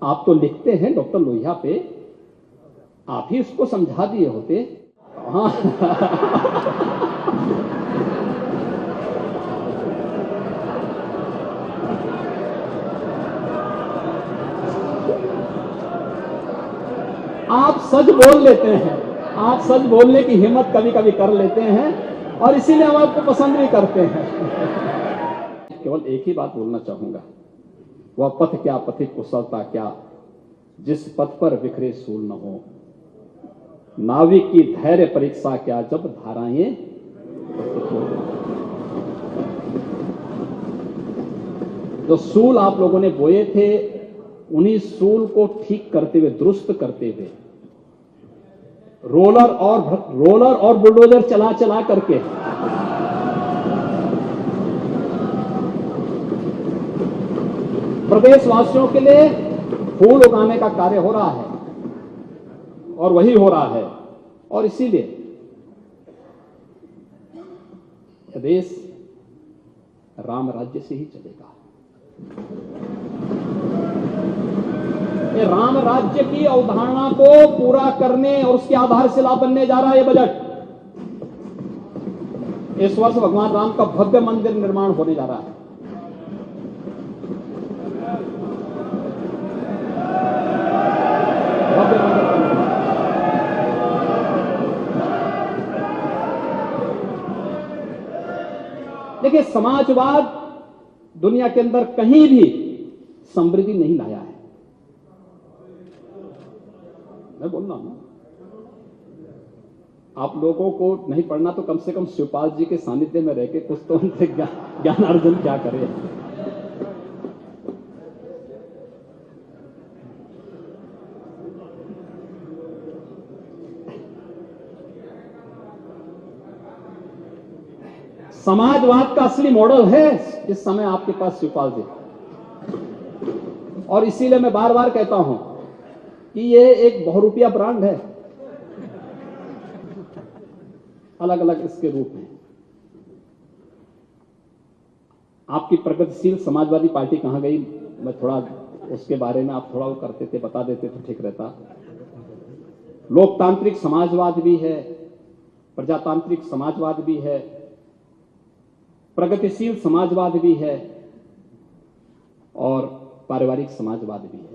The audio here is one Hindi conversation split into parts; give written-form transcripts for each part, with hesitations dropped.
आप तो लिखते हैं डॉक्टर लोहिया पे, आप ही उसको समझा दिए होते। हाँ आप सच बोल लेते हैं, आप सच बोलने की हिम्मत कभी कभी कर लेते हैं और इसीलिए हम आपको पसंद भी करते हैं। केवल एक ही बात बोलना चाहूंगा, वह पथ क्या पथिक कुशलता क्या, जिस पथ पर बिखरे सूल न हो, नाविक की धैर्य परीक्षा क्या, जब धाराएं जो सूल आप लोगों ने बोए थे, उन्हीं सूल को ठीक करते हुए, दुरुस्त करते हुए, रोलर और बुलडोजर चला चला करके प्रदेशवासियों के लिए फूल उगाने का कार्य हो रहा है और वही हो रहा है। और इसीलिए देश राम राज्य से ही चलेगा। ये राम राज्य की अवधारणा को पूरा करने और उसकी आधारशिला बनने जा रहा है ये बजट। इस वर्ष भगवान राम का भव्य मंदिर निर्माण होने जा रहा है। भव्य मंदिर। देखिए, समाजवाद दुनिया के अंदर कहीं भी समृद्धि नहीं लाया है। मैं बोल रहा हूं, आप लोगों को नहीं पढ़ना तो कम से कम शिवपाल जी के सानिध्य में रह के कुछ तो उनसे ज्ञान अर्जन क्या करें। समाजवाद का असली मॉडल है इस समय आपके पास शिवपाल जी, और इसीलिए मैं बार बार कहता हूं कि ये एक बहुरूपिया ब्रांड है। अलग अलग इसके रूप हैं। आपकी प्रगतिशील समाजवादी पार्टी कहां गई, मैं थोड़ा उसके बारे में आप थोड़ा वो करते थे, बता देते तो ठीक रहता। लोकतांत्रिक समाजवाद भी है, प्रजातांत्रिक समाजवाद भी है, प्रगतिशील समाजवाद भी है और पारिवारिक समाजवाद भी है।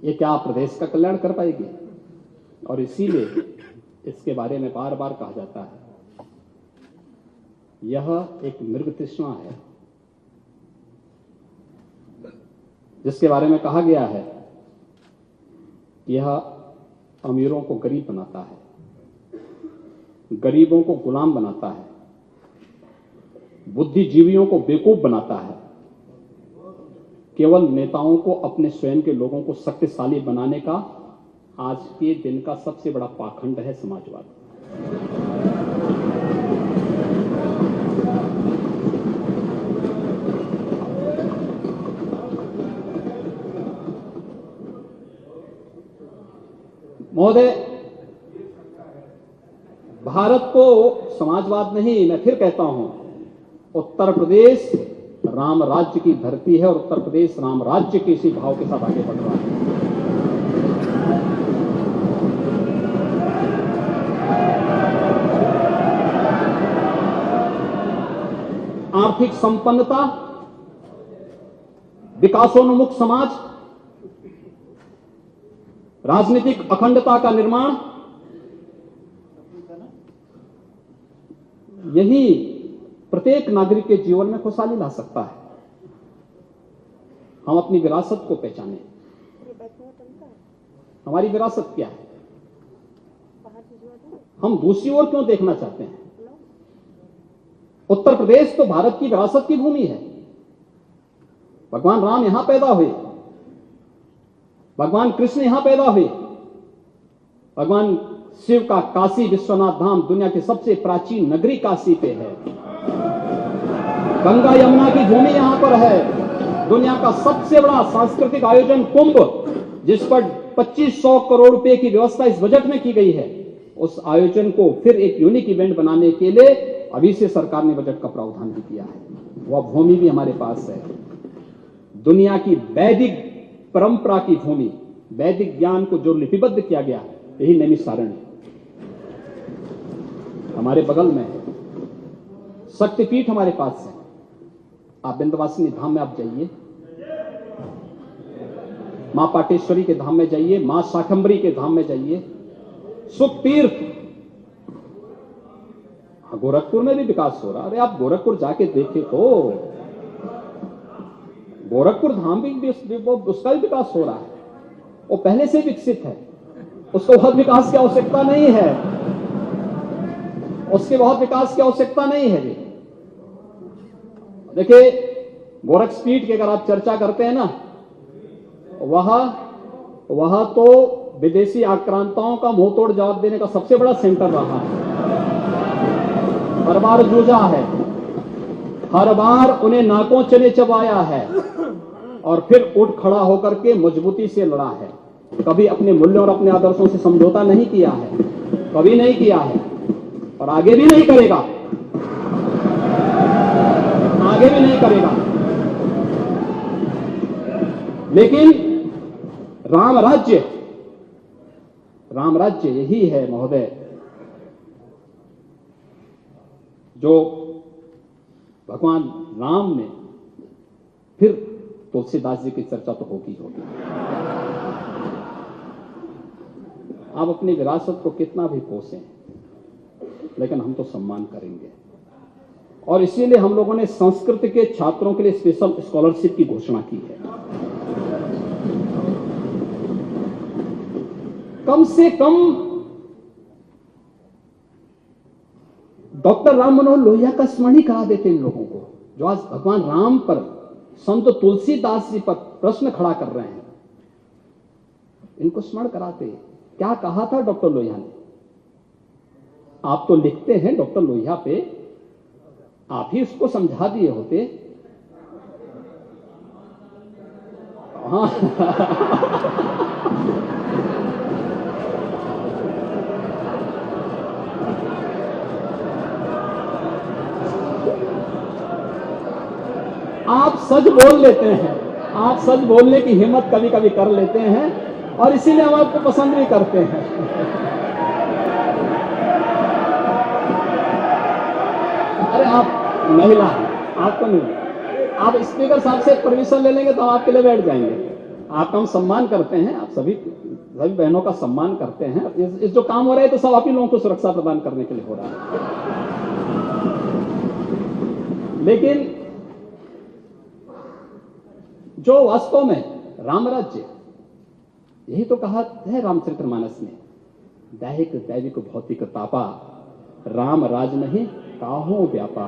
ये क्या प्रदेश का कल्याण कर पाएगी? और इसीलिए इसके बारे में बार बार कहा जाता है, यह एक मृग तृष्णा है, जिसके बारे में कहा गया है यह अमीरों को गरीब बनाता है, गरीबों को गुलाम बनाता है, बुद्धिजीवियों को बेवकूफ बनाता है, केवल नेताओं को, अपने स्वयं के लोगों को शक्तिशाली बनाने का आज के दिन का सबसे बड़ा पाखंड है समाजवाद। महोदय, भारत को समाजवाद नहीं, मैं फिर कहता हूं, उत्तर प्रदेश राम राज्य की धरती है और उत्तर प्रदेश राम राज्य के इसी भाव के साथ आगे बढ़ रहा है। आर्थिक संपन्नता, विकासोन्मुख समाज, राजनीतिक अखंडता का निर्माण, यही प्रत्येक नागरिक के जीवन में खुशहाली ला सकता है। हम अपनी विरासत को पहचानें। हमारी विरासत क्या है? हम दूसरी ओर क्यों देखना चाहते हैं? उत्तर प्रदेश तो भारत की विरासत की भूमि है। भगवान राम यहां पैदा हुए, भगवान कृष्ण यहां पैदा हुए, भगवान शिव का काशी विश्वनाथ धाम दुनिया की सबसे प्राचीन नगरी काशी पे है। गंगा यमुना की भूमि यहां पर है। दुनिया का सबसे बड़ा सांस्कृतिक आयोजन कुंभ, जिस पर 2500 करोड़ रुपए की व्यवस्था इस बजट में की गई है, उस आयोजन को फिर एक यूनिक इवेंट बनाने के लिए अभी से सरकार ने बजट का प्रावधान भी किया है। वह भूमि भी हमारे पास है। दुनिया की वैदिक परंपरा की भूमि, वैदिक ज्ञान को जो लिपिबद्ध किया गया, यही नैमिषारण्य हमारे बगल में है। शक्तिपीठ हमारे पास है। आप विंध्यवासिनी धाम में आप जाइए, मां पाटेश्वरी के धाम में जाइए, मां शाकंभरी के धाम में जाइए, सुख तीर्थ। गोरखपुर में भी विकास हो रहा। अरे आप गोरखपुर जाके देखें तो गोरखपुर धाम भी उसका भी विकास हो रहा है। वो पहले से विकसित है, उसको बहुत विकास की आवश्यकता नहीं है, उसके बहुत विकास की आवश्यकता नहीं है। देखिए गोरखपीठ की अगर आप चर्चा करते हैं ना, वह तो विदेशी आक्रांताओं का मुंह तोड़ जवाब देने का सबसे बड़ा सेंटर रहा है। हर बार जूझा है, हर बार उन्हें नाकों चने चबाया है और फिर उठ खड़ा होकर के मजबूती से लड़ा है। कभी अपने मूल्यों और अपने आदर्शों से समझौता नहीं किया है, कभी नहीं किया है और आगे भी नहीं करेगा, आगे भी नहीं करेगा। लेकिन राम राज्य यही है महोदय, जो भगवान राम ने, फिर तुलसीदास जी की चर्चा तो होगी। आप अपनी विरासत को कितना भी कोसें, लेकिन हम तो सम्मान करेंगे। और इसीलिए हम लोगों ने संस्कृत के छात्रों के लिए स्पेशल स्कॉलरशिप की घोषणा की है। कम से कम डॉक्टर राम मनोहर लोहिया का स्मरण ही करा देते इन लोगों को, जो आज भगवान राम पर, संत तुलसीदास जी पर प्रश्न खड़ा कर रहे हैं। इनको स्मरण कराते। क्या कहा था डॉक्टर लोहिया ने? आप तो लिखते हैं डॉक्टर लोहिया पे, आप ही उसको समझा दिए होते। हाँ आप सच बोल लेते हैं, आप सच बोलने की हिम्मत कभी कभी कर लेते हैं और इसीलिए हम आपको पसंद भी करते हैं। अरे आप महिला हैं, आपको नहीं, आप स्पीकर साहब से परमिशन ले लेंगे तो हम आपके लिए बैठ जाएंगे। आपका हम सम्मान करते हैं, आप सभी बहनों का सम्मान करते हैं। इस जो काम हो रहा है तो सब आप ही लोगों को सुरक्षा प्रदान करने के लिए हो रहा है। लेकिन जो वास्तव में राम राज्य, यही तो कहा है रामचरितमानस में, दैहिक दैविक भौतिक तापा, राम राज नहीं काहो व्यापा,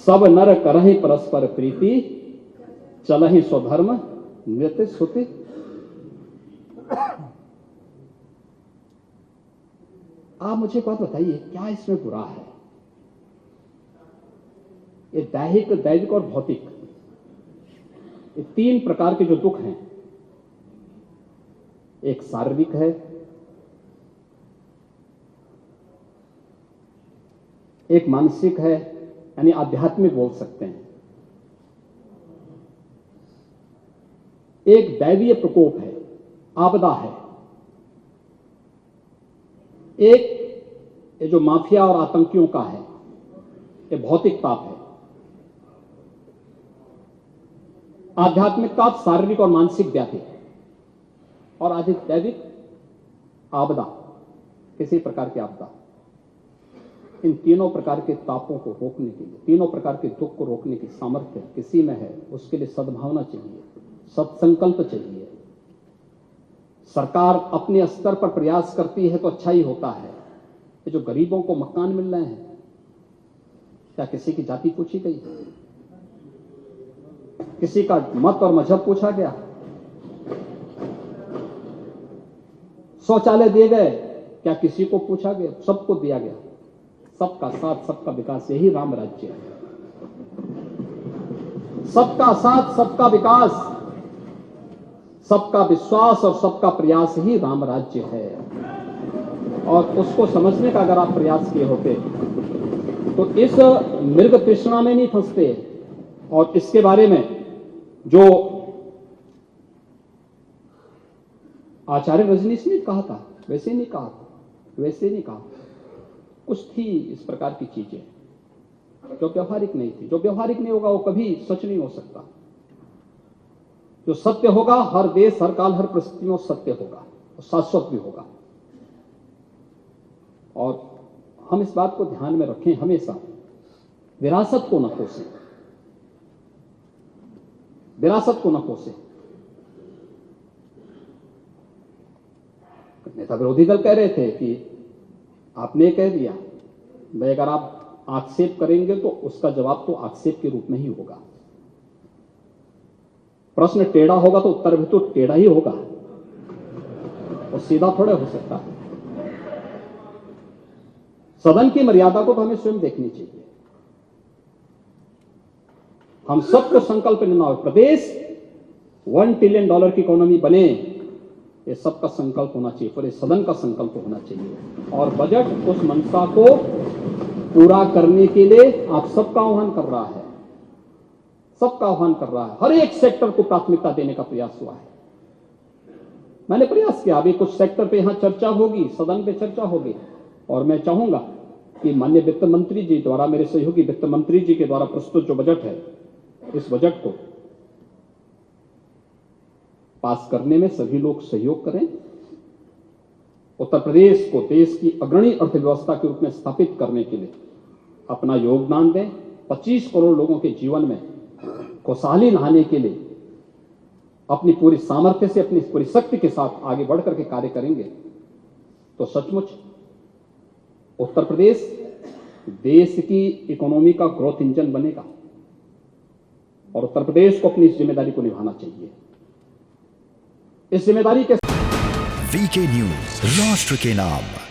सब नर करहि परस्पर प्रीति, चलहि स्वधर्म नृत्य सुति। आप मुझे एक बात बताइए, क्या इसमें बुरा है? ये दैहिक दैविक और भौतिक, ये तीन प्रकार के जो दुख हैं, एक शारीरिक है, एक मानसिक है, यानी आध्यात्मिक बोल सकते हैं, एक दैवीय प्रकोप है, आपदा है, एक ये जो माफिया और आतंकियों का है, ये भौतिक ताप है। आध्यात्मिक ताप शारीरिक और मानसिक व्याधि, और आध्यात्मिक आपदा, किसी प्रकार की आपदा। इन तीनों प्रकार के तापों को रोकने के लिए, तीनों प्रकार के दुख को रोकने की सामर्थ्य किसी में है, उसके लिए सद्भावना चाहिए, सत्संकल्प चाहिए। सरकार अपने स्तर पर प्रयास करती है तो अच्छा ही होता है। ये जो गरीबों को मकान मिल रहे हैं, क्या किसी की जाति पूछी गई? किसी का मत और मजहब पूछा गया? शौचालय दिए गए, क्या किसी को पूछा गया? सबको दिया गया। सबका साथ सबका विकास, यही राम राज्य है। सबका साथ सबका विकास, सबका विश्वास और सबका प्रयास ही राम राज्य है। और उसको समझने का अगर आप प्रयास किए होते तो इस मृग तृष्णा में नहीं फंसते और इसके बारे में जो आचार्य रजनीश ने कहा था वैसे नहीं कहा, वैसे नहीं कहा। कुछ थी इस प्रकार की चीजें जो व्यवहारिक नहीं थी। जो व्यवहारिक नहीं होगा वो कभी सच नहीं हो सकता। जो सत्य होगा हर देश, हर काल, हर परिस्थिति में सत्य होगा और शाश्वत भी होगा। और हम इस बात को ध्यान में रखें, हमेशा विरासत को न कोसें, विरासत को न कोसें। नेता विरोधी दल कह रहे थे कि आपने कह दिया, भाई अगर आप आक्षेप करेंगे तो उसका जवाब तो आक्षेप के रूप में ही होगा। प्रश्न टेढ़ा होगा तो उत्तर भी तो टेढ़ा ही होगा और सीधा थोड़ा हो सकता है। सदन की मर्यादा को तो हमें स्वयं देखनी चाहिए। हम सबको संकल्प लेना हो, प्रदेश $1 ट्रिलियन की इकोनॉमी बने, ये सबका संकल्प होना चाहिए, पूरे सदन का संकल्प होना चाहिए। और बजट उस मंशा को पूरा करने के लिए आप सबका आह्वान कर रहा है, सबका आह्वान कर रहा है। हर एक सेक्टर को प्राथमिकता देने का प्रयास हुआ है। मैंने प्रयास किया, अभी कुछ सेक्टर पे यहां चर्चा होगी, सदन पे चर्चा होगी, और मैं चाहूंगा कि माननीय वित्त मंत्री जी द्वारा, मेरे सहयोगी वित्त मंत्री जी के द्वारा प्रस्तुत जो बजट है, इस बजट को पास करने में सभी लोग सहयोग करें। उत्तर प्रदेश को देश की अग्रणी अर्थव्यवस्था के रूप में स्थापित करने के लिए अपना योगदान दें। 25 करोड़ लोगों के जीवन में खुशहाली लाने के लिए अपनी पूरी सामर्थ्य से, अपनी पूरी शक्ति के साथ आगे बढ़कर के कार्य करेंगे तो सचमुच उत्तर प्रदेश देश की इकोनॉमी का ग्रोथ इंजन बनेगा। और उत्तर प्रदेश को अपनी इस जिम्मेदारी को निभाना चाहिए। इस जिम्मेदारी के वीके न्यूज, राष्ट्र के नाम।